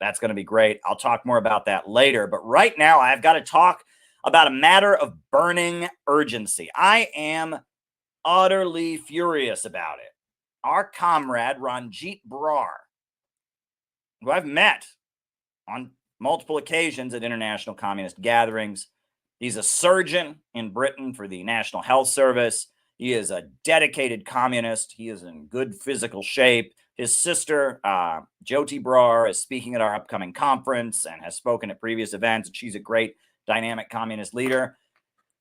That's going to be great. I'll talk more about that later. But right now, I've got to talk about a matter of burning urgency. I am utterly furious about it. Our comrade, Ronjit Brar, who I've met on multiple occasions at international communist gatherings. He's a surgeon in Britain for the National Health Service. He is a dedicated communist. He is in good physical shape. His sister, Jyoti Brar, is speaking at our upcoming conference and has spoken at previous events. She's a great dynamic communist leader.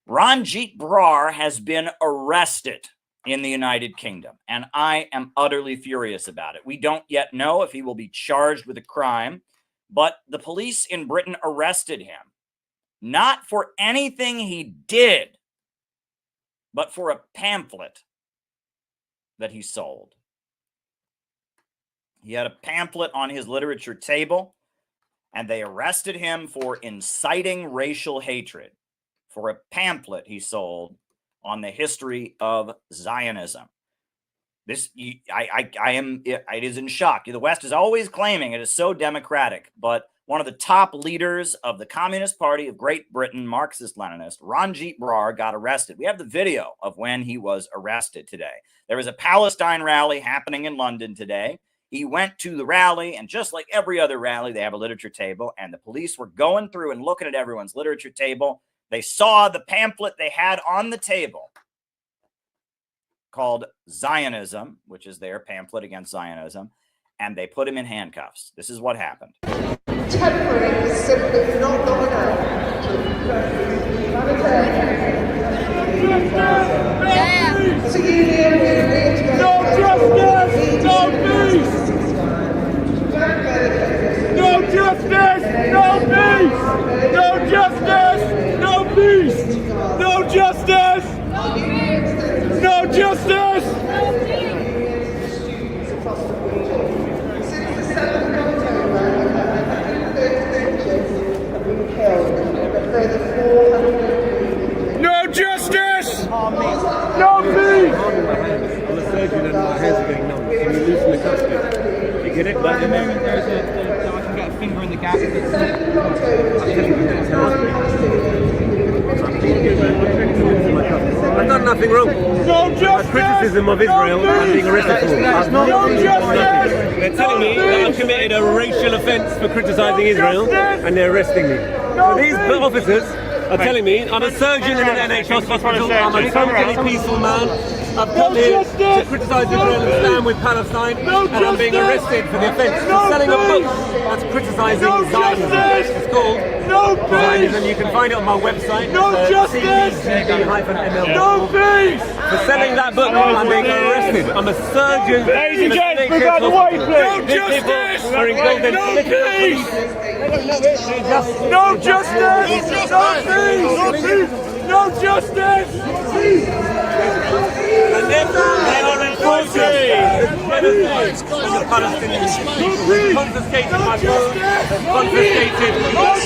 Ronjit Brar has been arrested in the United Kingdom, and I am utterly furious about it. We don't yet know if he will be charged with a crime, but the police in Britain arrested him, not for anything he did, but for a pamphlet that he sold. He had a pamphlet on his literature table, and they arrested him for inciting racial hatred for a pamphlet he sold on the history of Zionism. It is in shock. The West is always claiming it is so democratic, but one of the top leaders of the Communist Party of Great Britain, Marxist-Leninist, Ronjit Brar, got arrested. We have the video of when he was arrested today. There was a Palestine rally happening in London today. He went to the rally, and just like every other rally, they have a literature table, and the police were going through and looking at everyone's literature table. They saw the pamphlet they had on the table called Zionism, which is their pamphlet against Zionism, and they put him in handcuffs. This is what happened. Temporary is simply not long enough to as a union, we reiterate no justice, no peace. No justice, no peace. No justice, no peace. No justice, no justice. Since the 7th of October, 130 have been killed, and further 400. No justice! No peace! I'm a surgeon and my hands are getting numb. Can you loosen the custody? You get it? But at the moment I can get a finger in the gap. I've done nothing wrong. No justice! Criticism of Israel and being arrested for. No justice! They're telling me that I've committed a racial offence for criticising Israel and they're arresting me. So these officers are telling me I'm a surgeon in an NHS hospital, I'm a totally peaceful man. I've come here to criticise Israel and stand with Palestine, and I'm being arrested for the offence of selling a book that's criticising Zionism. It's called Zionism. You can find it on my website. CPGB-ML. No peace! For selling that book, I'm being arrested. I'm a surgeon. Ladies and gentlemen, move out the way, please. These people are engulfed in political peace. No justice! No peace! No justice! And then they are enforcing genocide of the Palestinian people. They've confiscated my phone, they've confiscated my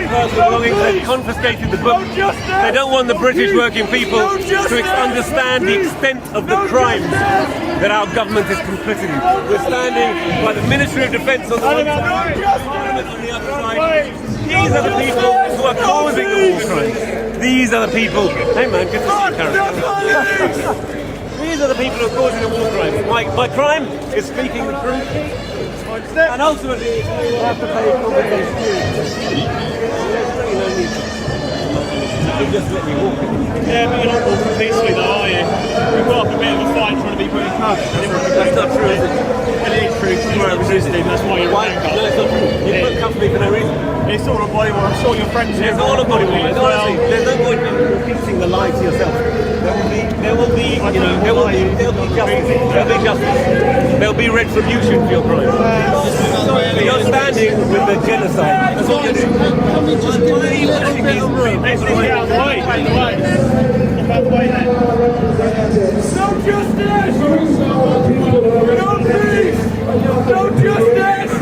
personal belongings, they've confiscated the book. They don't want the British working people to understand the extent of the crimes that our government is complicit in. We're standing by the Ministry of Defence on the one side, Parliament on the other side. These are the people who are causing the war crimes. These are the people. Hey man, good to see you, Karen. These are the people who are causing the war crimes. My crime is speaking the truth, and ultimately I have to pay compensation. You just let me walk. Yeah, but you're not walking peacefully though, are you? We've got up a bit of a fight trying to be put in cuffs. That's not true, is it? Well, it is true, because you weren't resisting, that's why you're in handcuffs. No, it's not true. You put cuffs me for no reason. It's all a body war, I'm sure your friends here. It's all a body war. Honestly, there's no point in repeating the lie to yourself. There will be justice. There'll be justice. There'll be retribution for your crimes. You're standing with the genocide. That's what you're doing. Why are you pushing me on the way? Get out of the way. Get out of the way then. No justice! No peace! No justice!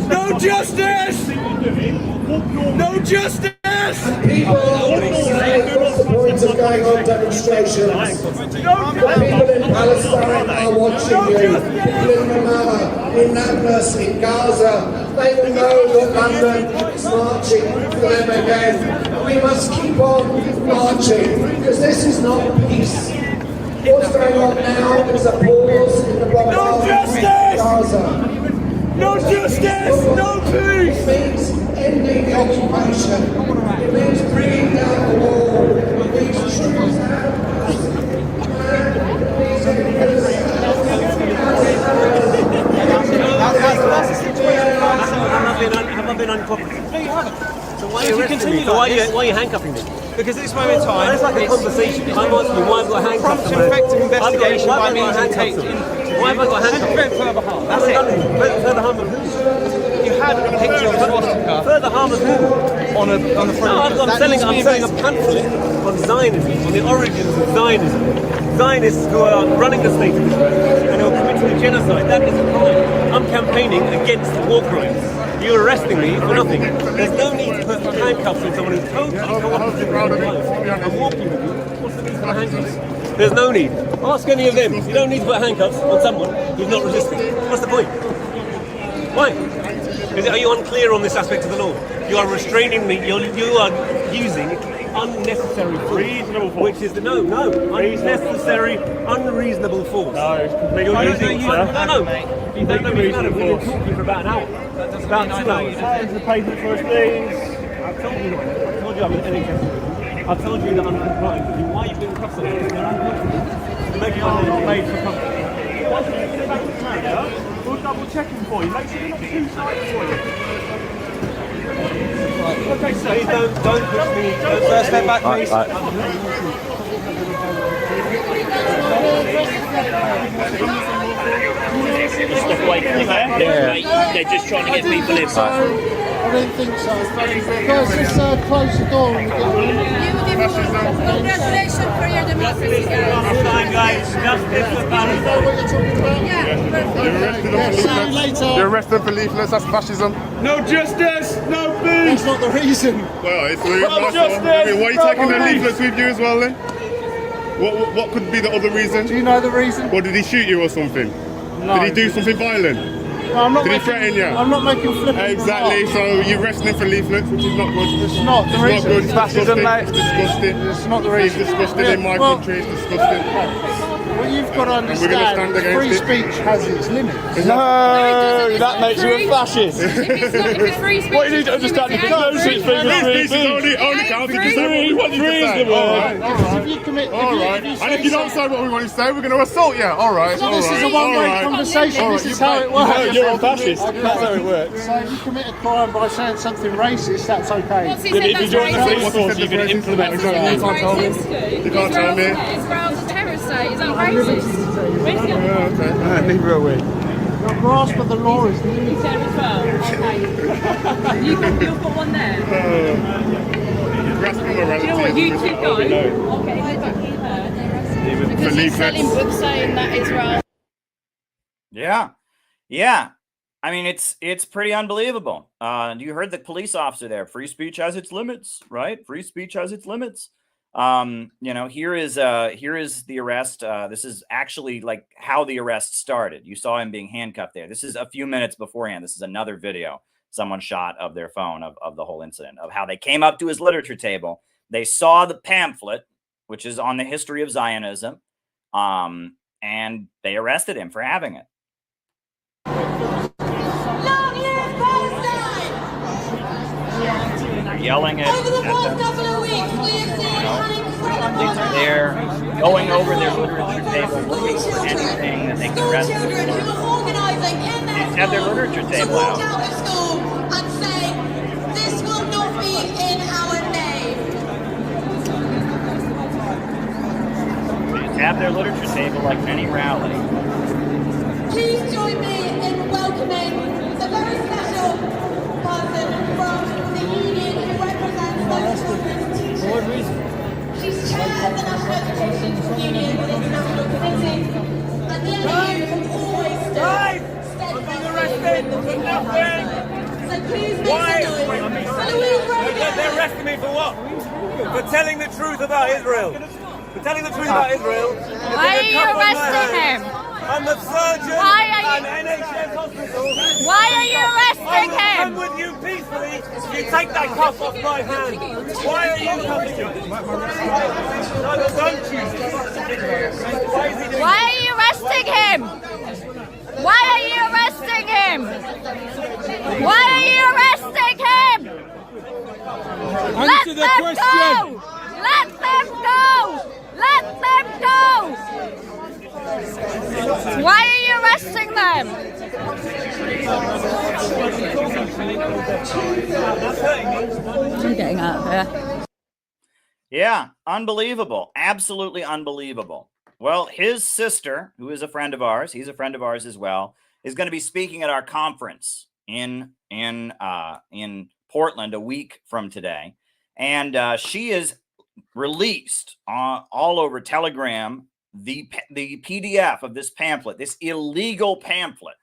No justice! No justice! No justice! People in support of going on demonstrations. demonstrations. The people in Palestine are watching you. People in Ramallah, in Nablus, in Gaza, they will know that London is marching for them again. We must keep on marching, because this is not peace. What's going on now is a pause in the bombardment of Gaza. No justice, no peace! It means ending the occupation. It means bringing down the wall. It means troops out. Have I been uncooperative? No, you haven't. So why are you arresting me? Why are you handcuffing me? Because at this moment in time, it's like a conversation. I'm asking you why I've got handcuffs. Prompt and effective investigation by means of tape. Why have I got handcuffs? Further harm. That's it. Further harm of who? You had a picture of a swastika. Further harm of who? On the front. No, I'm selling a pamphlet on Zionism, on the origins of Zionism. Zionists who are running the state of Israel and who are committing a genocide. That is a crime. I'm campaigning against war crimes. You're arresting me for nothing. There's no need to put handcuffs on someone who's totally cooperative with my life. I'm walking with you. What's the need for handcuffs? There's no need. Ask any of them. You don't need to put handcuffs on someone who's not resisting. What's the point? Why? Are you unclear on this aspect of the law? You are restraining me. You are using unnecessary force, which is unnecessary, unreasonable force. No, it's completely You don't know me. We've been talking for about an hour. About 2 hours. Hands the pavement for us, please. I've told you I'm an NHS. I've told you that I'm compliant with you. Why are you doing cuffs on me? They're uncomfortable. You're making my not made for comfort. Once you get back to Canada, we'll double check them for you. Make sure you're not too tight for you. Okay, so Please don't push me. First step back, please. step away from the back. They're just trying to get people in. I don't think so. Guys, just close the door and Congratulations for your democracy, guys. Fine, guys. Justice for Palestine. Yeah, later. You're arrested for leaflets, that's fascism. No justice, no peace. That's not the reason. Well, it's really nice one. I mean, why are you taking the leaflets with you as well then? What could be the other reason? Do you know the reason? Or did he shoot you or something? No. Did he do something violent? No, I'm not Did he making, threaten you? I'm not making flippant Exactly, remarks. so you're arresting him for leaflets, which is not good. It's not the It's reason. not good, it's Fascism, disgusting. mate. It's disgusting. It's not the reason. It's disgusting in my Well, country, it's disgusting. What you've got to we're gonna stand understand, against free it. speech has its limits. No, that makes you a fascist. If it's free speech, What you need to understand is no free speech is Free speech only counts if you say what we want you to say. Alright, If you commit, alright. And if you don't say what we want you to say, we're going to assault you. Alright, this is a one-way conversation. This is how it works. You're a fascist. That's how it works. So if you commit a crime by saying something racist, that's okay. What's he said that's racist? You're going to implement exactly. That's racist. You can't tell me. Israel's a terrorist state. Is that racist? Neither are we. Your grasp of the law is limited. You've got one there. Grasping morality. Do you know what? You keep going. Okay, because he's selling books saying that Israel. Yeah. I mean, it's pretty unbelievable. You heard the police officer there. Free speech has its limits, right? Free speech has its limits. Here is the arrest. This is actually like how the arrest started. You saw him being handcuffed there. This is a few minutes beforehand. This is another video someone shot of their phone of the whole incident, of how they came up to his literature table. They saw the pamphlet, which is on the history of Zionism, and they arrested him for having it. Long live Palestine! They're yelling at Over the past them. couple of weeks, we have seen These are there, going over their literature table, looking for anything that they can arrest them children who for. are organising in their Have their schools literature to table walk out. out of school and say, this will not be in our name. Please have their literature table like any rally. Please join me in welcoming a very special person from the union who represents those children's teachers. She's chair of the National Education Union within the National Committee, and the NU have always stood steadfastly with the people of Palestine. So please make some noise for Louise Reagan. They're arresting me for what? For telling the truth about Israel. for telling the truth about Israel. Why are you arresting him? I'm the surgeon at NHS hospital. Why are you arresting him? I'm with you peacefully. You take that cuff off my hand. Why are you cuffing me? No, don't you? Why are you arresting him? Why are you arresting him? Why are you arresting him? Let them go! Let them go! Let them go! Why are you arresting them? I'm getting out of here. Yeah, unbelievable. Absolutely unbelievable. Well, his sister, who is a friend of ours, he's a friend of ours as well, is going to be speaking at our conference in Portland a week from today. And she is released all over Telegram the PDF of this pamphlet, this illegal pamphlet.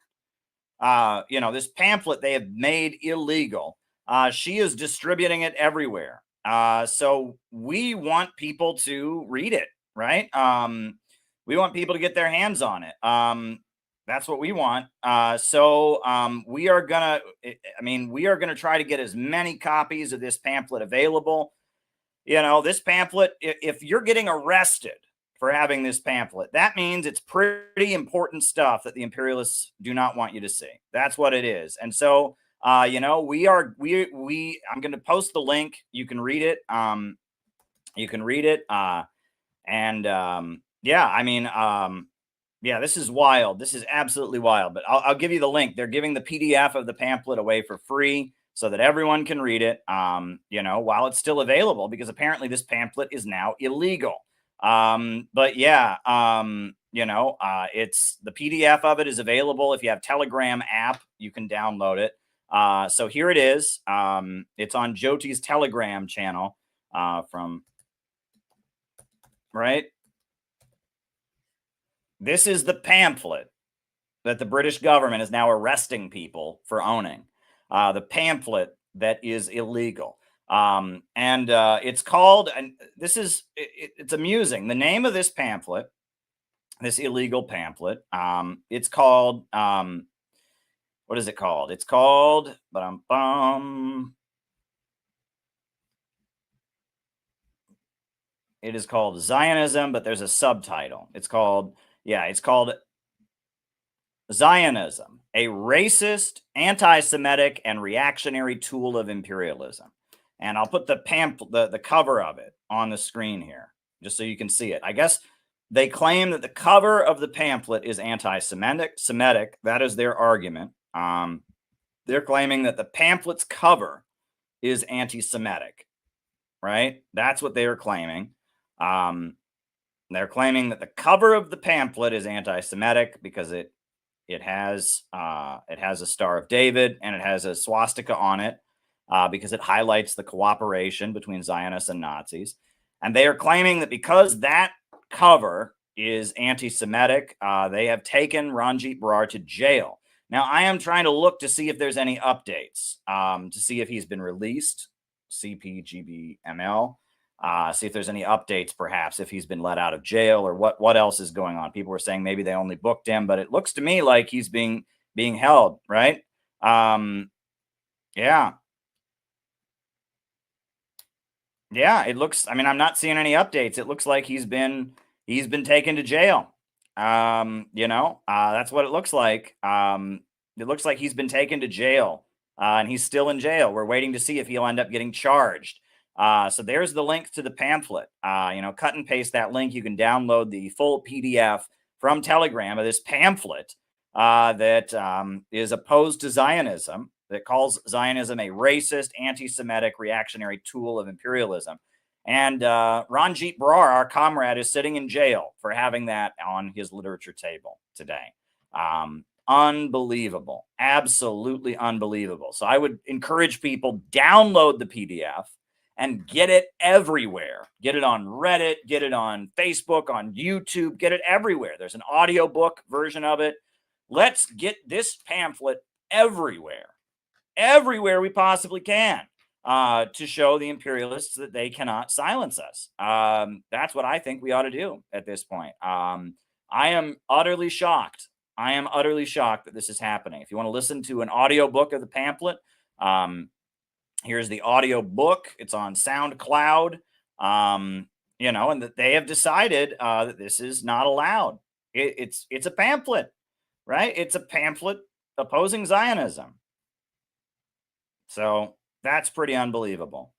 This pamphlet they have made illegal. She is distributing it everywhere. So we want people to read it, right? We want people to get their hands on it. That's what we want. We are gonna try to get as many copies of this pamphlet available. This pamphlet, if you're getting arrested for having this pamphlet, that means it's pretty important stuff that the imperialists do not want you to see. That's what it is. And so, I'm going to post the link. You can read it. This is wild. This is absolutely wild, but I'll give you the link. They're giving the PDF of the pamphlet away for free so that everyone can read it, while it's still available, because apparently this pamphlet is now illegal. It's the PDF of it is available. If you have Telegram app, you can download it. So here it is. It's on Jyoti's Telegram channel, right? This is the pamphlet that the British government is now arresting people for owning. The pamphlet that is illegal. It's called, and it's amusing. The name of this pamphlet, this illegal pamphlet, it's called, what is it called? It's called, it is called Zionism, but there's a subtitle. It's called Zionism, a racist, anti-Semitic, and reactionary tool of imperialism. And I'll put the pamphlet, the cover of it on the screen here, just so you can see it. I guess they claim that the cover of the pamphlet is anti-Semitic. That is their argument. They're claiming that the pamphlet's cover is anti-Semitic, right? That's what they are claiming. They're claiming that the cover of the pamphlet is anti-Semitic because it has a Star of David and it has a swastika on it, because it highlights the cooperation between Zionists and Nazis. And they are claiming that because that cover is anti-Semitic, they have taken Ronjit Brar to jail. Now, I am trying to look to see if there's any updates, to see if he's been released, CPGB-ML, see if there's any updates, perhaps, if he's been let out of jail or what else is going on. People were saying maybe they only booked him, but it looks to me like he's being held, right? Yeah, it looks, I'm not seeing any updates. It looks like he's been taken to jail. That's what it looks like. It looks like he's been taken to jail, and he's still in jail. We're waiting to see if he'll end up getting charged. So there's the link to the pamphlet. Cut and paste that link. You can download the full PDF from Telegram of this pamphlet that is opposed to Zionism, that calls Zionism a racist, anti-Semitic, reactionary tool of imperialism. And Ronjit Brar, our comrade, is sitting in jail for having that on his literature table today. Unbelievable. Absolutely unbelievable. So I would encourage people, download the PDF and get it everywhere. Get it on Reddit, get it on Facebook, on YouTube, get it everywhere. There's an audiobook version of it. Let's get this pamphlet everywhere we possibly can. to show the imperialists that they cannot silence us. That's what I think we ought to do at this point. I am utterly shocked. I am utterly shocked that this is happening. If you want to listen to an audio book of the pamphlet, here's the audio book. It's on SoundCloud. You know, and that they have decided that this is not allowed. It's a pamphlet, right? It's a pamphlet opposing Zionism. So that's pretty unbelievable.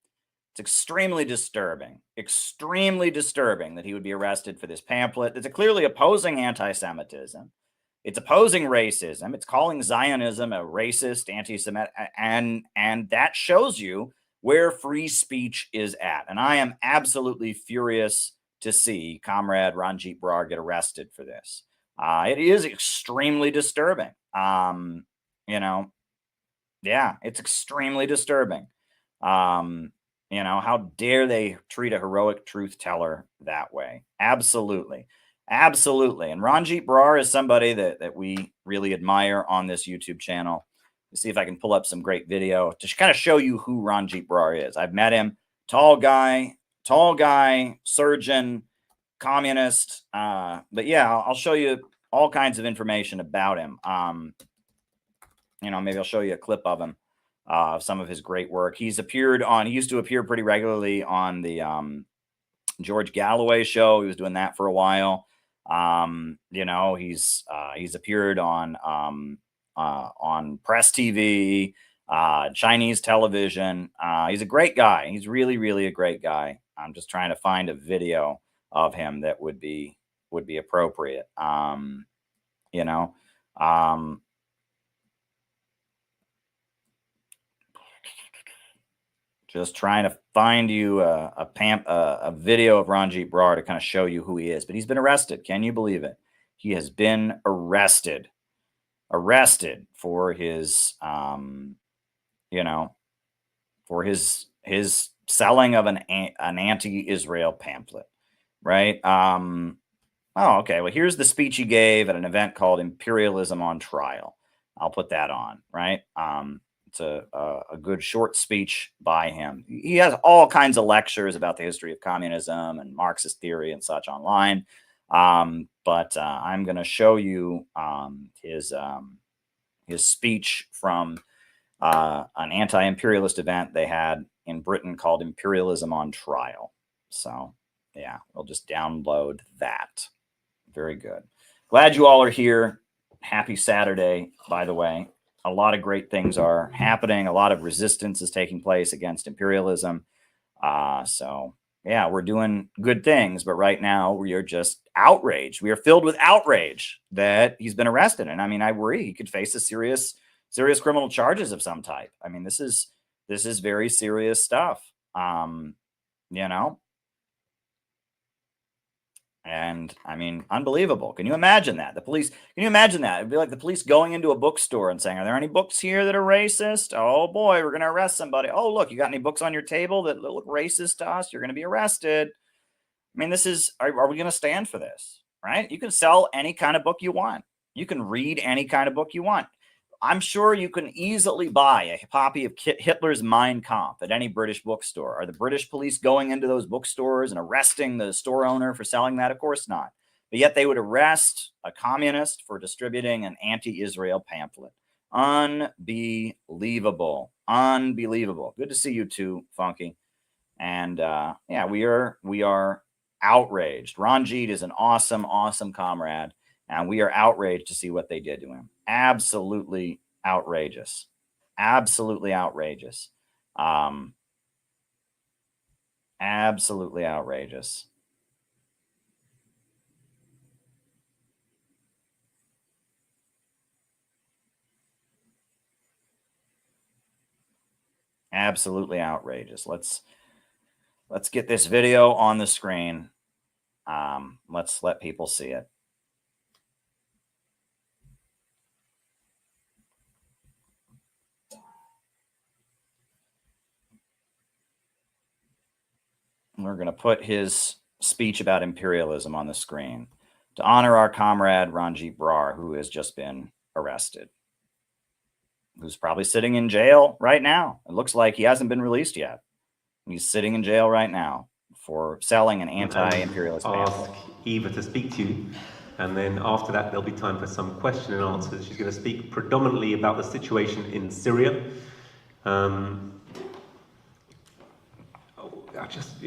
It's extremely disturbing that he would be arrested for this pamphlet. It's clearly opposing anti-Semitism. It's opposing racism. It's calling Zionism a racist, anti-Semitic, and that shows you where free speech is at. And I am absolutely furious to see Comrade Ronjit Brar get arrested for this. It is extremely disturbing. You know, yeah, it's extremely disturbing. You know, how dare they treat a heroic truth teller that way? Absolutely. Absolutely. And Ronjit Brar is somebody that we really admire on this YouTube channel. Let's see if I can pull up some great video to kind of show you who Ronjit Brar is. I've met him. Tall guy, surgeon, communist. But yeah, I'll show you all kinds of information about him. You know, maybe I'll show you a clip of him, some of his great work. He used to appear pretty regularly on the George Galloway show. He was doing that for a while. You know, he's appeared on press TV, Chinese television. He's a great guy. He's really, really a great guy. I'm just trying to find a video of him that would be appropriate. You know, just trying to find you a video of Ronjit Brar to kind of show you who he is. But he's been arrested. Can you believe it? He has been arrested for his, you know, for his selling of an anti-Israel pamphlet, right? Oh, okay. Well, here's the speech he gave at an event called Imperialism on Trial. I'll put that on, right? It's a good short speech by him. He has all kinds of lectures about the history of communism and Marxist theory and such online. But I'm going to show you his speech from an anti-imperialist event they had in Britain called Imperialism on Trial. So yeah, we'll just download that. Very good. Glad you all are here. Happy Saturday, by the way. A lot of great things are happening. A lot of resistance is taking place against imperialism. So yeah, we're doing good things, but right now we are just outraged. We are filled with outrage that he's been arrested. And I mean, I worry he could face a serious criminal charges of some type. I mean, this is very serious stuff. You know, and I mean, unbelievable. Can you imagine that? Can you imagine that? It'd be like the police going into a bookstore and saying, are there any books here that are racist? Oh boy, we're going to arrest somebody. Oh, look, you got any books on your table that look racist to us? You're going to be arrested. I mean, are we going to stand for this? Right? You can sell any kind of book you want. You can read any kind of book you want. I'm sure you can easily buy a copy of Hitler's Mein Kampf at any British bookstore. Are the British police going into those bookstores and arresting the store owner for selling that? Of course not. But yet they would arrest a communist for distributing an anti-Israel pamphlet. Unbelievable. Unbelievable. Good to see you too, Funky. And yeah, we are outraged. Ronjit is an awesome, awesome comrade. And we are outraged to see what they did to him. Absolutely outrageous. Absolutely outrageous. Absolutely outrageous. Absolutely outrageous. Let's get this video on the screen. Let's let people see it. We're going to put his speech about imperialism on the screen to honor our comrade Ronjit Brar, who has just been arrested. who's probably sitting in jail right now. It looks like he hasn't been released yet. He's sitting in jail right now for selling an anti-imperialist pamphlet. Ask Eva to speak to you, and then after that there'll be time for some question and answers. She's going to speak predominantly about the situation in Syria.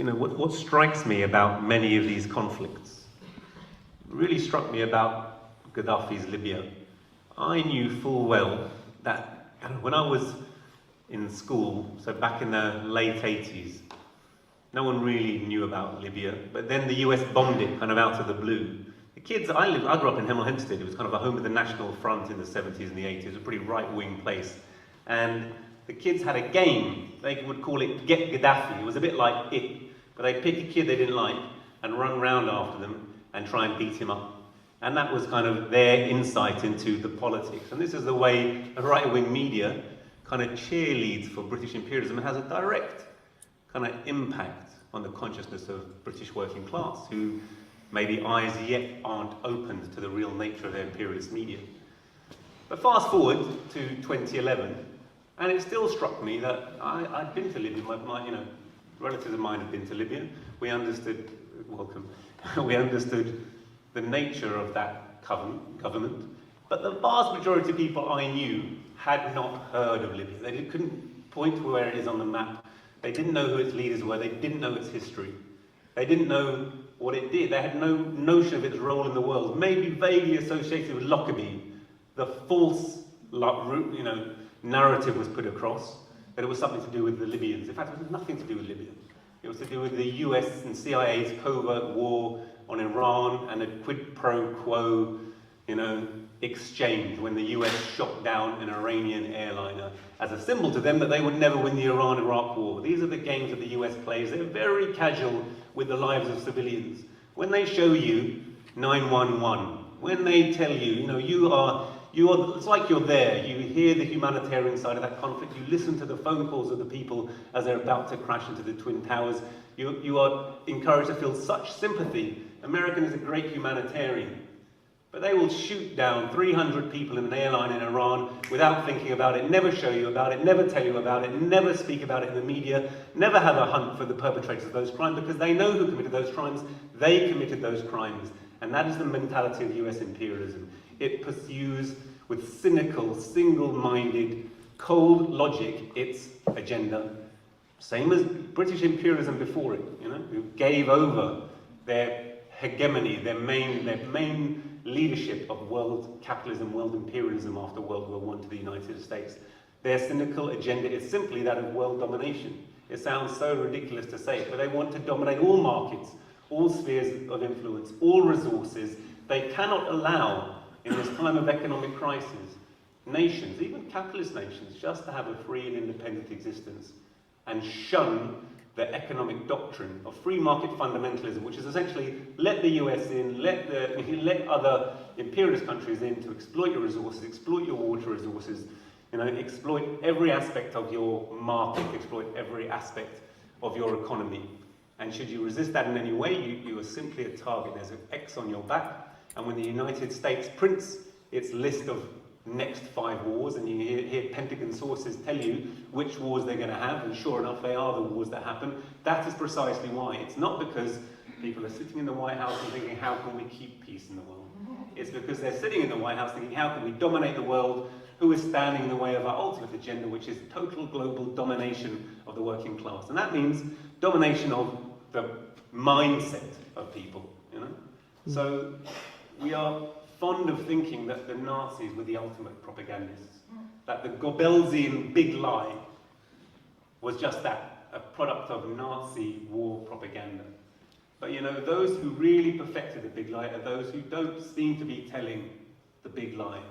What strikes me about many of these conflicts really struck me about Gaddafi's Libya. I knew full well that when I was in school, so back in the late 80s, no one really knew about Libya, but then the US bombed it kind of out of the blue. The kids, I grew up in Hemel Hempstead. It was kind of a home of the National Front in the 70s and the 80s. It was a pretty right-wing place. And the kids had a game. They would call it Get Gaddafi. It was a bit like it. But they'd pick a kid they didn't like and run round after them and try and beat him up. And that was kind of their insight into the politics. And this is the way the right-wing media kind of cheerleads for British imperialism and has a direct kind of impact on the consciousness of British working class, who maybe eyes yet aren't opened to the real nature of their imperialist media. But fast forward to 2011, and it still struck me that I'd been to Libya. My relatives of mine had been to Libya. We understood, we understood the nature of that government, but the vast majority of people I knew had not heard of Libya. They couldn't point to where it is on the map. They didn't know who its leaders were. They didn't know its history. They didn't know what it did. They had no notion of its role in the world. Maybe vaguely associated with Lockerbie, the false, narrative was put across that it was something to do with the Libyans. In fact, it was nothing to do with Libya. It was to do with the US and CIA's covert war on Iran and a quid pro quo, exchange when the US shot down an Iranian airliner as a symbol to them that they would never win the Iran-Iraq war. These are the games that the US plays. They're very casual with the lives of civilians. When they show you 911, when they tell you, it's like you're there. You hear the humanitarian side of that conflict. You listen to the phone calls of the people as they're about to crash into the Twin Towers. You are encouraged to feel such sympathy. American is a great humanitarian. But they will shoot down 300 people in an airline in Iran without thinking about it, never show you about it, never tell you about it, never speak about it in the media, never have a hunt for the perpetrators of those crimes, because they know who committed those crimes. They committed those crimes. And that is the mentality of US imperialism. It pursues with cynical, single-minded, cold logic its agenda. Same as British imperialism before it, who gave over their hegemony, their main leadership of world capitalism, world imperialism after World War I to the United States. Their cynical agenda is simply that of world domination. It sounds so ridiculous to say it, but they want to dominate all markets, all spheres of influence, all resources. They cannot allow, in this time of economic crisis, nations, even capitalist nations, just to have a free and independent existence and shun the economic doctrine of free market fundamentalism, which is essentially let the US in, let other imperialist countries in to exploit your resources, exploit your water resources, exploit every aspect of your market, exploit every aspect of your economy. And should you resist that in any way, you are simply a target. There's an X on your back. And when the United States prints its list of next 5 wars, and you hear Pentagon sources tell you which wars they're going to have, and sure enough, they are the wars that happen. That is precisely why. It's not because people are sitting in the White House and thinking, how can we keep peace in the world? It's because they're sitting in the White House thinking, how can we dominate the world? Who is standing in the way of our ultimate agenda, which is total global domination of the working class? And that means domination of the mindset of people, So we are fond of thinking that the Nazis were the ultimate propagandists, that the Goebbelsian big lie was just that, a product of Nazi war propaganda. But those who really perfected the big lie are those who don't seem to be telling the big lie.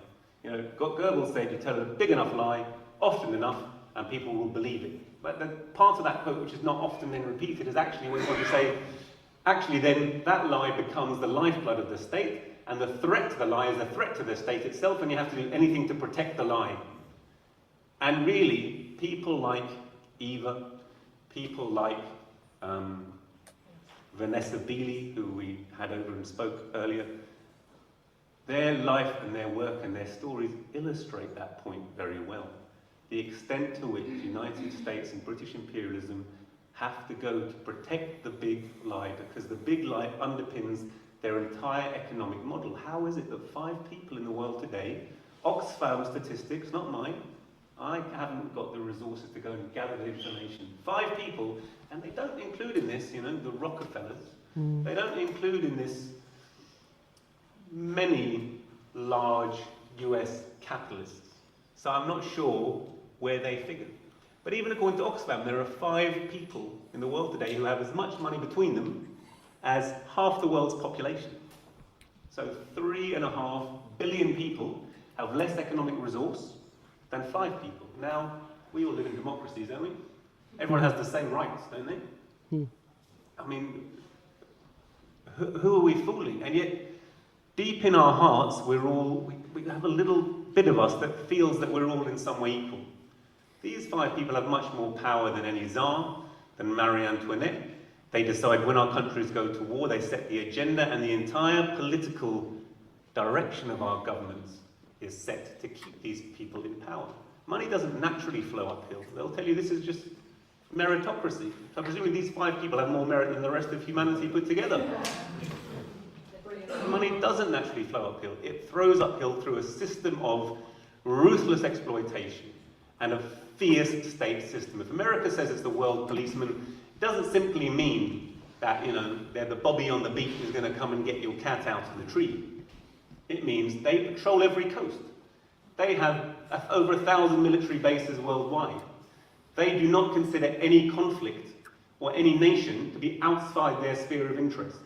Goebbels said you tell a big enough lie, often enough, and people will believe it. But the part of that quote which is not often then repeated is actually when you say, actually then that lie becomes the lifeblood of the state, and the threat to the lie is a threat to the state itself, and you have to do anything to protect the lie. And really, people like Eva, people like Vanessa Beeley, who we had over and spoke earlier, their life and their work and their stories illustrate that point very well. the extent to which the United States and British imperialism have to go to protect the big lie, because the big lie underpins their entire economic model. How is it that 5 people in the world today, Oxfam statistics, not mine, I haven't got the resources to go and gather the information, 5 people, and they don't include in this, you know, the Rockefellers, they don't include in this many large US capitalists. So I'm not sure where they figure. But even according to Oxfam, there are 5 people in the world today who have as much money between them as half the world's population. So 3.5 billion people have less economic resource than 5 people. Now, we all live in democracies, don't we? Everyone has the same rights, don't they? I mean, who are we fooling? And yet, deep in our hearts, we have a little bit of us that feels that we're all in some way equal. These 5 people have much more power than any Tsar, than Marie Antoinette. They decide when our countries go to war, they set the agenda, and the entire political direction of our governments is set to keep these people in power. Money doesn't naturally flow uphill. They'll tell you this is just meritocracy. So presumably these 5 people have more merit than the rest of humanity put together. Money doesn't naturally flow uphill. It throws uphill through a system of ruthless exploitation and a fierce state system. If America says it's the world policeman, it doesn't simply mean that, you know, they're the Bobby on the beach who's going to come and get your cat out of the tree. It means they patrol every coast. They have over 1,000 military bases worldwide. They do not consider any conflict or any nation to be outside their sphere of interest.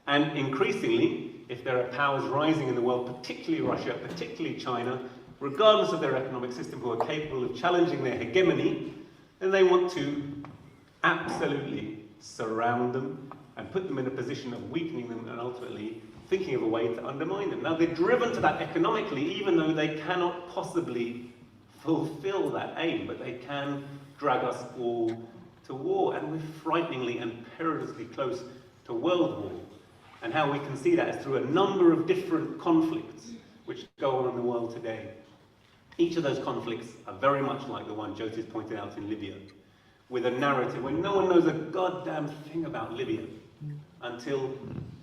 And increasingly, if there are powers rising in the world, particularly Russia, particularly China, regardless of their economic system, who are capable of challenging their hegemony, then they want to absolutely surround them and put them in a position of weakening them and ultimately thinking of a way to undermine them. Now, they're driven to that economically, even though they cannot possibly fulfill that aim, but they can drag us all to war. And we're frighteningly and perilously close to world war. And how we can see that is through a number of different conflicts which go on in the world today. Each of those conflicts are very much like the one Jyoti's pointed out in Libya, with a narrative where no one knows a goddamn thing about Libya until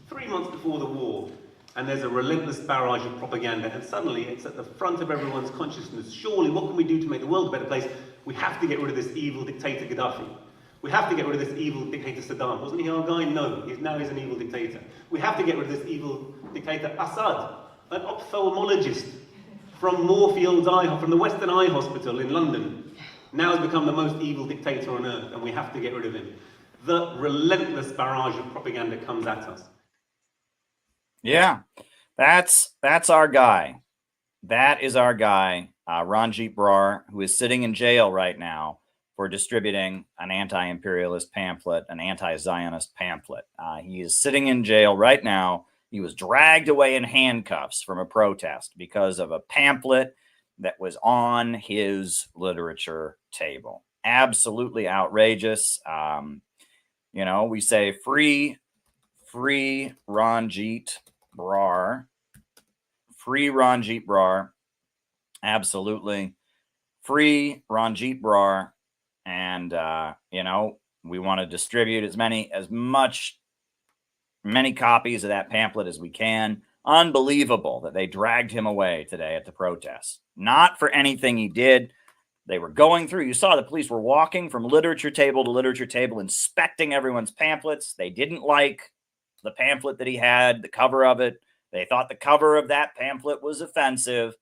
3 months before the war, and there's a relentless barrage of propaganda, and suddenly it's at the front of everyone's consciousness. Surely, what can we do to make the world a better place? We have to get rid of this evil dictator Gaddafi. We have to get rid of this evil dictator Saddam. Wasn't he our guy? No, now he's an evil dictator. We have to get rid of this evil dictator Assad, an ophthalmologist from Moorfields Eye, from the Western Eye Hospital in London, now has become the most evil dictator on earth, and we have to get rid of him. The relentless barrage of propaganda comes at us. Yeah, that's our guy. That is our guy, Ronjit Brar, who is sitting in jail right now for distributing an anti-imperialist pamphlet, an anti-Zionist pamphlet. He is sitting in jail right now. He was dragged away in handcuffs from a protest because of a pamphlet that was on his literature table. Absolutely outrageous. You know, we say free Ronjit Brar. Free Ronjit Brar. Absolutely. Free Ronjit Brar. And, you know, we want to distribute as many copies of that pamphlet as we can. Unbelievable that they dragged him away today at the protest. Not for anything he did. They were going through. You saw the police were walking from literature table to literature table, inspecting everyone's pamphlets. They didn't like the pamphlet that he had, the cover of it. They thought the cover of that pamphlet was offensive.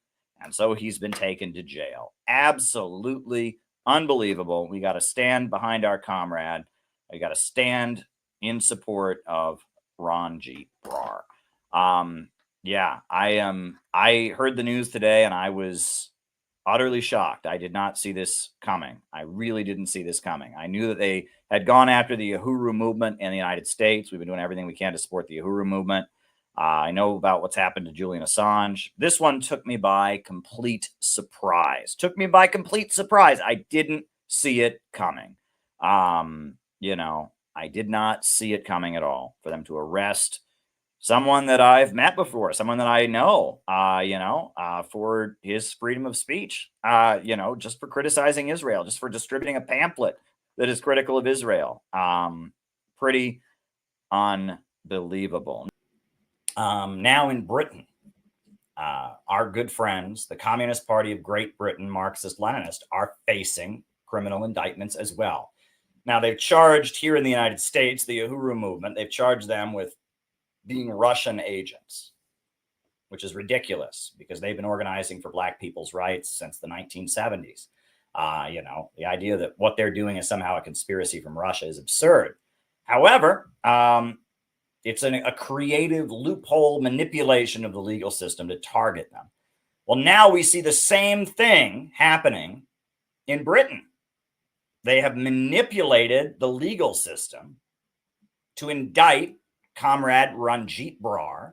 And so he's been taken to jail. Absolutely unbelievable. We got to stand behind our comrade. We got to stand in support of Ronjit Brar. Yeah, I heard the news today and I was utterly shocked. I did not see this coming. I really didn't see this coming. I knew that they had gone after the Uhuru movement in the United States. We've been doing everything we can to support the Uhuru movement. I know about what's happened to Julian Assange. This one took me by complete surprise. I didn't see it coming. You know, I did not see it coming at all for them to arrest someone that I've met before, someone that I know, for his freedom of speech, just for criticizing Israel, just for distributing a pamphlet that is critical of Israel. Pretty unbelievable. Now in Britain, our good friends, the Communist Party of Great Britain, Marxist-Leninist, are facing criminal indictments as well. Now, they've charged here in the United States, the Uhuru movement, they've charged them with being Russian agents, which is ridiculous because they've been organizing for Black people's rights since the 1970s. The idea that what they're doing is somehow a conspiracy from Russia is absurd. However, it's a creative loophole manipulation of the legal system to target them. Well, now we see the same thing happening in Britain. They have manipulated the legal system to indict Comrade Ronjit Brar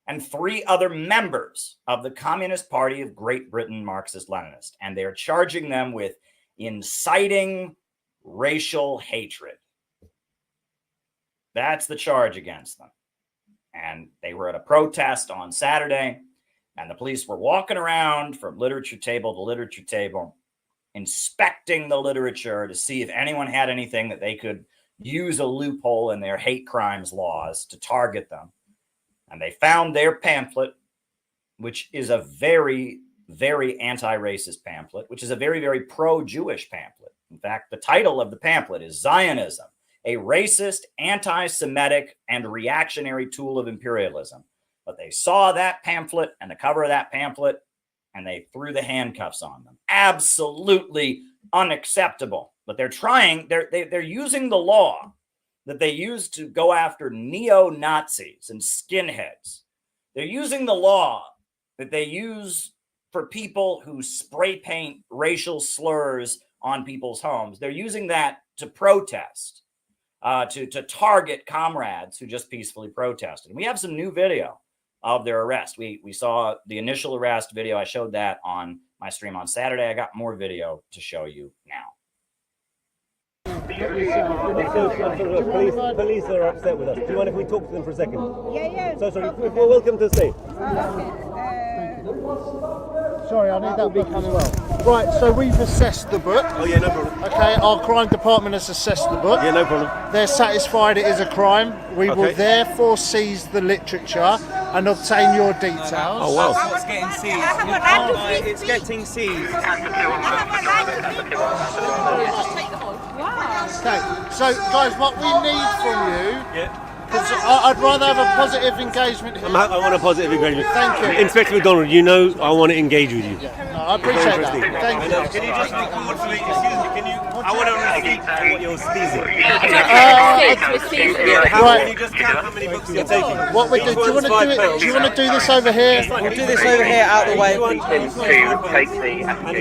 and 3 other members of the Communist Party of Great Britain, Marxist-Leninist, and they're charging them with inciting racial hatred. That's the charge against them. And they were at a protest on Saturday, and the police were walking around from literature table to literature table, inspecting the literature to see if anyone had anything that they could use a loophole in their hate crimes laws to target them. And they found their pamphlet, which is a very, very anti-racist pamphlet, which is a very, very pro-Jewish pamphlet. In fact, the title of the pamphlet is Zionism, a racist, anti-Semitic, and reactionary tool of imperialism. But they saw that pamphlet and the cover of that pamphlet, and they threw the handcuffs on them. Absolutely unacceptable. But they're using the law that they used to go after neo-Nazis and skinheads. They're using the law that they use for people who spray paint racial slurs on people's homes. They're using that to protest, to target comrades who just peacefully protested. And we have some new video of their arrest. We saw the initial arrest video. I showed that on my stream on Saturday. I got more video to show you now. Police are upset with us. Do you mind if we talk to them for a second? Yeah. So sorry, well, welcome to the state. Sorry, I need that book as well. Right, so we've assessed the book. Oh yeah, no problem. Okay, our crime department has assessed the book. Yeah, no problem. They're satisfied it is a crime. We will therefore seize the literature and obtain your details. Oh wow. That's what's getting seized. It's getting seized. Okay, so guys, what we need from you, because I'd rather have a positive engagement here. I want a positive engagement. Thank you. Inspector McDonald, you know I want to engage with you. No, I appreciate that. Thank you. Can you just record for me? Excuse me, can you? I want to receipt for what you're seizing. Can you just count how many books you're taking? What we do? Do you want to do it? Do you want to do this over here? We'll do this over here, out the way. And if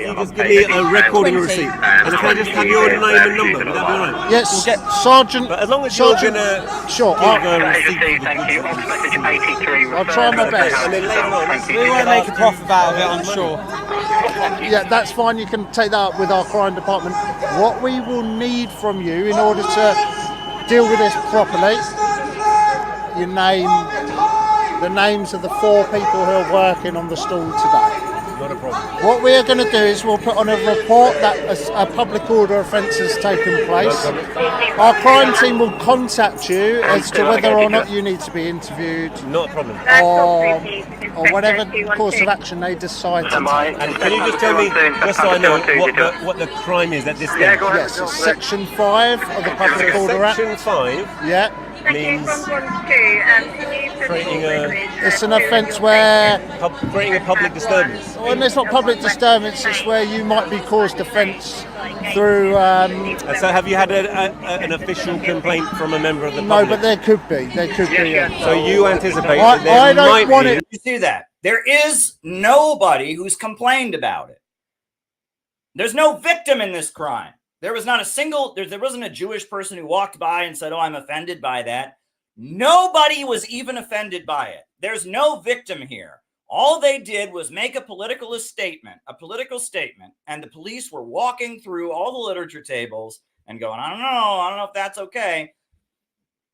you just give me a recording receipt, and can I just have your name and number? Would that be alright? Yes, Sergeant. But as long as you're gonna sure. give a receipt for the goods. I'll try my best. And then later on, We want to make a profit out of it, I'm sure. Yeah, that's fine. You can take that up with our crime department. What we will need from you in order to deal with this properly, your name, the names of the 4 people who are working on the stall today. not a problem. What we are going to do is we'll put on a report that a public order offence has taken place. Our crime team will contact you as to whether or not you need to be interviewed. Not a problem. Or whatever course of action they decide to take. And can you just tell me, just so I know, what the crime is at this stage? Yes, it's Section 5 of the Public Order Act. Section 5? Yeah. Means creating it's an offence where creating a public disturbance. Well, it's not public disturbance. It's where you might be caused offence through. So, have you had an official complaint from a member of the No, public? but there could be. There could be. So you anticipate that there I don't might want be. it. You see that there is nobody who's complained about it. There's no victim in this crime. There was not a single, there wasn't a Jewish person who walked by and said, oh, I'm offended by that. Nobody was even offended by it. There's no victim here. All they did was make a political statement, and the police were walking through all the literature tables and going, I don't know if that's okay.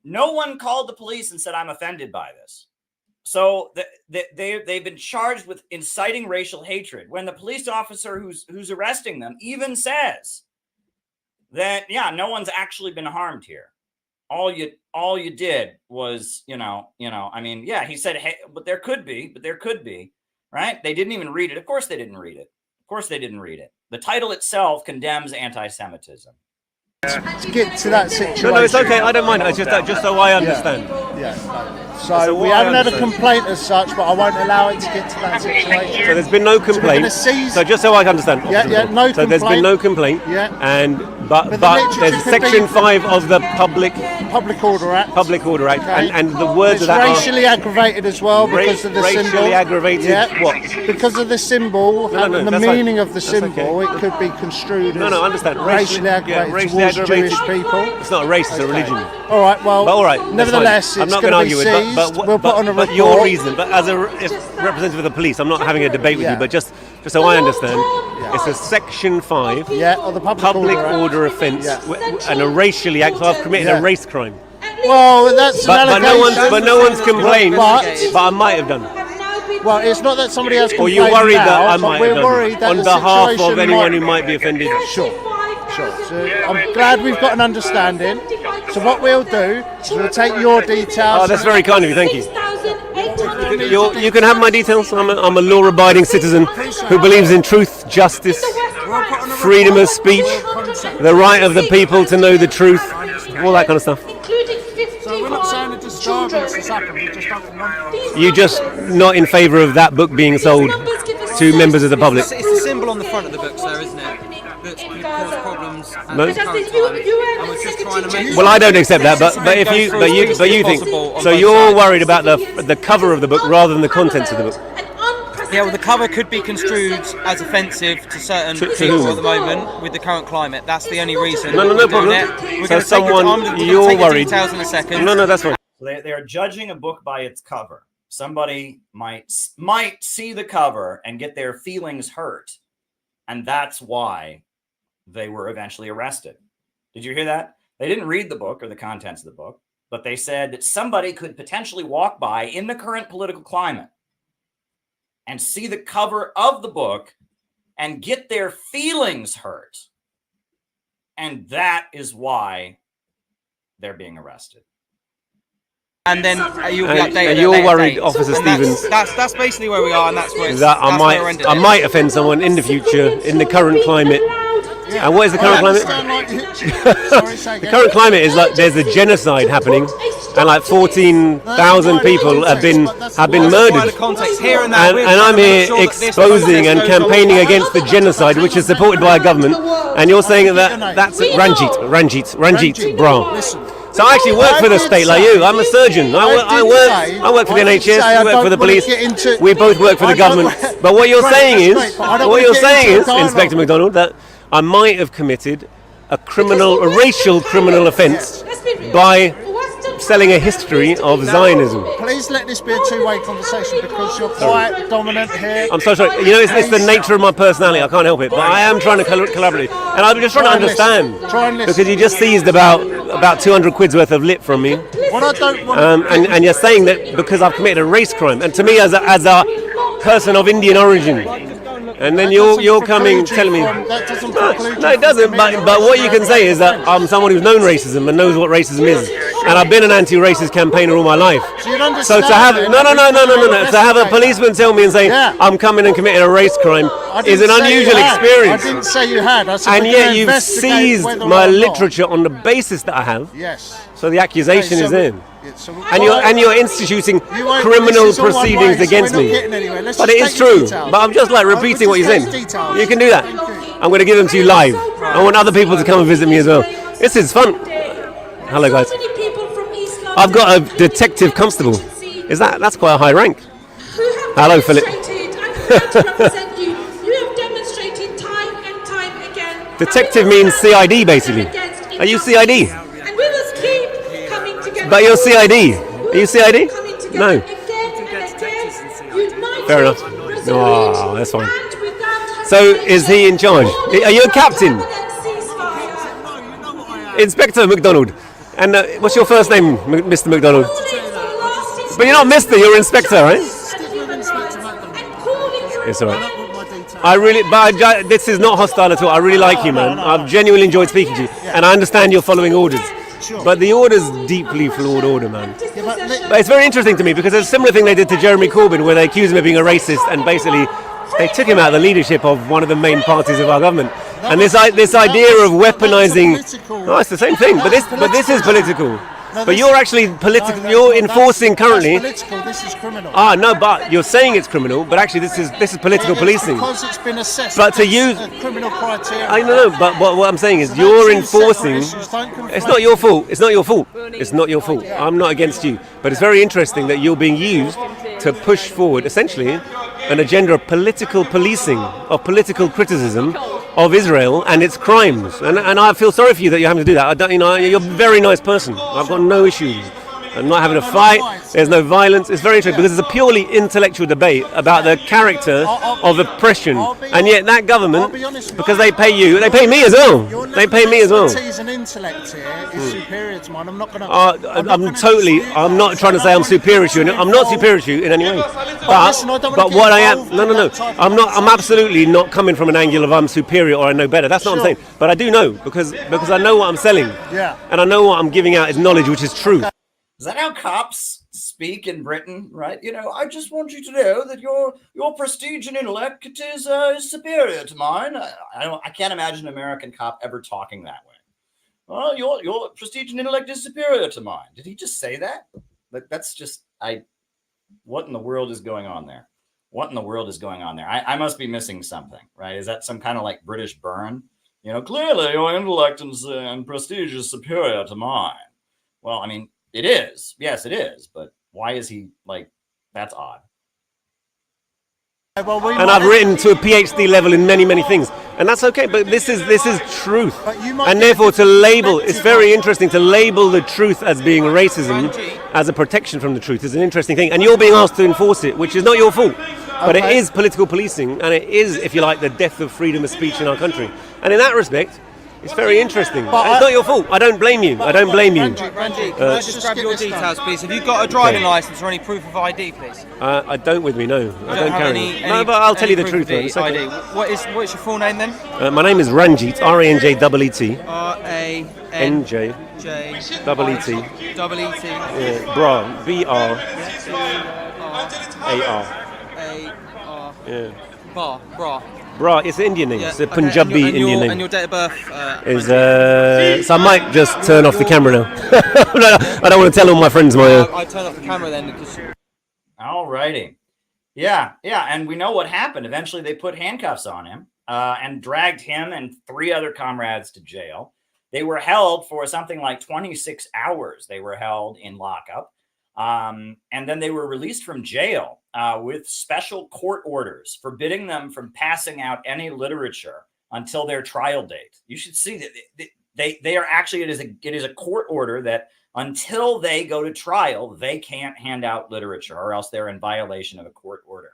No one called the police and said, I'm offended by this. So they've been charged with inciting racial hatred. When the police officer who's arresting them even says that, yeah, no one's actually been harmed here. All you did was, I mean, yeah, he said, hey, but there could be, right? They didn't even read it. Of course they didn't read it. The title itself condemns anti-Semitism. To get to that situation. No, it's okay. I don't mind. It's just so I understand. Yeah. So we haven't had a complaint as such, but I won't allow it to get to that situation. So there's been no complaint. So just so I understand. No complaint. So there's been no complaint. Yeah. But there's Section 5 of the Public Order Act. Okay. And the words of that are racially aggravated as well because of the symbol. Racially aggravated. Yeah. What? Because of the symbol and the meaning of the symbol, it could be construed as I understand. Racially aggravated towards Jewish people. It's not a race, it's a religion. All right. Well, all right. Nevertheless, I'm not going to argue with it. But we'll put on a report. your reason. But as a representative of the police, I'm not having a debate with you. But just so I understand, it's a Section 5 of the public order offence and a racially so I've committed a race crime. Well, that's an allegation. But no one's complained. But I might have done. Well, it's not that somebody else complained. Or you're worried that I might have done. Worried that on behalf of anyone who might be offended. Sure. So I'm glad we've got an understanding. So what we'll do is we'll take your details. Oh, that's very kind of you. Thank you. You can have my details. I'm a law-abiding citizen who believes in truth, justice, freedom of speech, the right of the people to know the truth, all that kind of stuff. So we're not saying a disturbance has happened. We just don't want. You're just not in favour of that book being sold to members of the public. It's a symbol on the front of the books, there, isn't it? That could cause problems. No. And we're just trying to make. Well, I don't accept that, but you think so. You're worried about the cover of the book rather than the contents of the book. Yeah, well, the cover could be construed as offensive to certain people at the moment with the current climate. That's the only reason. No problem. You're worried. Details in a second. No, that's fine. They are judging a book by its cover. Somebody might see the cover and get their feelings hurt, and that's why they were eventually arrested. Did you hear that? They didn't read the book or the contents of the book, but they said that somebody could potentially walk by in the current political climate and see the cover of the book and get their feelings hurt. And that is why they're being arrested. And then you'll be updated. And you're worried, Officer Stevens. That's basically where we are, and that's where I might offend someone in the future in the current climate. And what is the current climate? The current climate is like there's a genocide happening, and like 14,000 people have been murdered. And I'm here exposing and campaigning against the genocide, which is supported by a government. And you're saying that's Ronjit, Brar. So I actually work for the state like you. I'm a surgeon. I work for the NHS. I work for the police. We both work for the government. But what you're saying is, Inspector MacDonald, that I might have committed a racial criminal offence by selling a history of Zionism. Please let this be a two-way conversation because you're quite dominant here. I'm so sorry. You know, it's the nature of my personality. I can't help it. But I am trying to collaborate. And I'm just trying to understand. Because you just seized about 200 quid's worth of lip from me. What I don't want and you're saying that because I've committed a race crime. And to me, as a person of Indian origin, and then you're coming telling me no, it doesn't. But what you can say is that I'm someone who's known racism and knows what racism is, and I've been an anti-racist campaigner all my life. So to have to have a policeman tell me and say I'm coming and committing a race crime is an unusual experience. I didn't say you had. I said and yet you've seized my literature on the basis that I have. Yes. So the accusation is in. And you're instituting criminal proceedings against me. But it is true. But I'm just like repeating what you're saying. You can do that. I'm going to give them to you live. I want other people to come and visit me as well. This is fun. Hello guys. I've got a detective constable. That's quite a high rank. Hello Philip. Detective means CID basically. Are you CID? But you're CID. Are you CID? No. Fair enough. Oh, that's fine. So is he in charge? Are you a captain? Inspector MacDonald. And what's your first name, Mr. MacDonald? But you're not Mister, you're Inspector, right? Stick with Inspector McDonald. It's all right. I don't want my details. I really, but this is not hostile at all. I really like you, man. I've genuinely enjoyed speaking to you, and I understand you're following orders. Sure. But the order's deeply flawed order, man. Yeah, But it's very interesting to me because there's a similar thing they did to Jeremy Corbyn, where they accused him of being a racist, and basically they took him out of the leadership of one of the main parties of our government. And this idea of weaponizing, oh, it's the same thing. But this is political. But you're actually political. You're enforcing currently. That's political. This is criminal. Ah, no, but you're saying it's criminal. But actually, this is political policing. Because it's been assessed. But to use criminal criteria. I know, but what I'm saying is you're enforcing. It's not your fault. It's not your fault. It's not your fault. I'm not against you. But it's very interesting that you're being used to push forward, essentially, an agenda of political policing, of political criticism of Israel and its crimes. And I feel sorry for you that you're having to do that. I don't, you're a very nice person. I've got no issues. I'm not having a fight. There's no violence. It's very interesting because it's a purely intellectual debate about the character of oppression. And yet that government, because they pay you, they pay me as well. They pay me as well. Expertise and intellect here is superior to mine. I'm not going to. I'm not trying to say I'm superior to you. I'm not superior to you in any way. But what I am, no. I'm absolutely not coming from an angle of I'm superior or I know better. That's not what I'm saying. But I do know because I know what I'm selling. Yeah. And I know what I'm giving out is knowledge, which is truth. Is that how cops speak in Britain, right? I just want you to know that your prestige and intellect is superior to mine. I can't imagine an American cop ever talking that way. Well, your prestige and intellect is superior to mine. Did he just say that? That's just what in the world is going on there? What in the world is going on there? I must be missing something, right? Is that some kind of like British burn? Clearly your intellect and prestige is superior to mine. Well, I mean, it is. Yes, it is. But why is he like, that's odd. And I've written to a PhD level in many, many things. And that's okay. But this is truth. And therefore to label, it's very interesting to label the truth as being racism, as a protection from the truth is an interesting thing. And you're being asked to enforce it, which is not your fault. But it is political policing. And it is, if you like, the death of freedom of speech in our country. And in that respect, it's very interesting. It's not your fault. I don't blame you. I don't blame you. Ranjit, can I just grab your details, please? Have you got a driving license or any proof of ID, please? I don't with me, no. I don't carry any, no, but I'll tell you the truth. It's okay. What's your full name then? My name is Ronjit, R-A-N-J-E-E-T. R-A-N-J-E-E-T. Yeah, Brar, B-R-A-R. A-R. Yeah. Brar. Brar, it's an Indian name. Yeah, it's a Punjabi Indian name. And your date of birth? Is so I might just turn off the camera now. I don't want to tell all my friends my. I turn off the camera then because. All righty. Yeah, and we know what happened. Eventually, they put handcuffs on him and dragged him and 3 other comrades to jail. They were held for something like 26 hours. They were held in lockup. And then they were released from jail with special court orders forbidding them from passing out any literature until their trial date. You should see that they are actually, it is a court order that until they go to trial, they can't hand out literature or else they're in violation of a court order.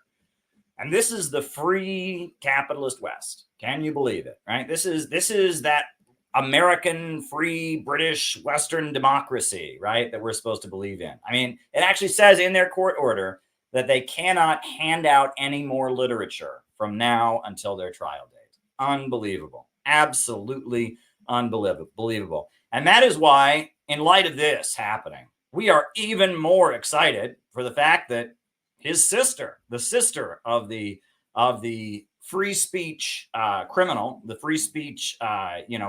And this is the free capitalist West. Can you believe it? Right? This is that American free British Western democracy, right, that we're supposed to believe in. I mean, it actually says in their court order that they cannot hand out any more literature from now until their trial date. Unbelievable. Absolutely unbelievable. And that is why, in light of this happening, we are even more excited for the fact that his sister, the sister of the free speech criminal, the free speech,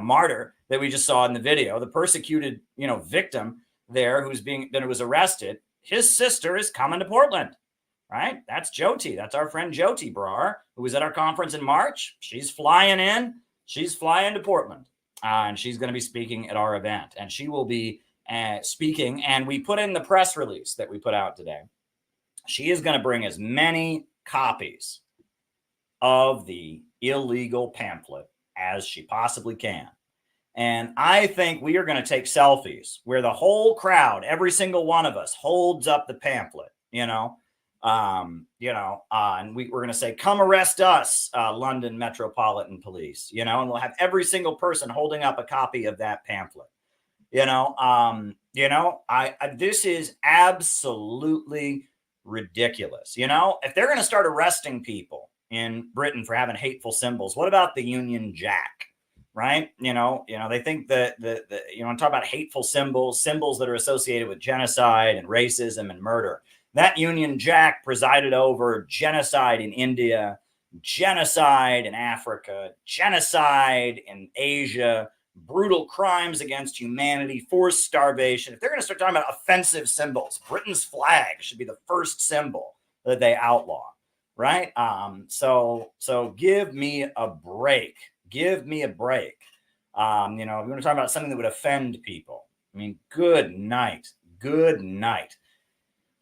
martyr that we just saw in the video, the persecuted, victim there that was arrested, his sister is coming to Portland, right? That's Jyoti. That's our friend Jyoti Brar, who was at our conference in March. She's flying in. She's flying to Portland, and she's going to be speaking at our event, and she will be speaking. And we put in the press release that we put out today. She is going to bring as many copies of the illegal pamphlet as she possibly can. And I think we are going to take selfies where the whole crowd, every single one of us, holds up the pamphlet, and we're going to say, come arrest us, London Metropolitan Police, and we'll have every single person holding up a copy of that pamphlet. This is absolutely ridiculous. If they're going to start arresting people in Britain for having hateful symbols, what about the Union Jack? Right? They think that talk about hateful symbols that are associated with genocide and racism and murder. That Union Jack presided over genocide in India, genocide in Africa, genocide in Asia, brutal crimes against humanity, forced starvation. If they're going to start talking about offensive symbols, Britain's flag should be the first symbol that they outlaw, right? So give me a break. Give me a break. If you want to talk about something that would offend people, I mean, good night. Good night.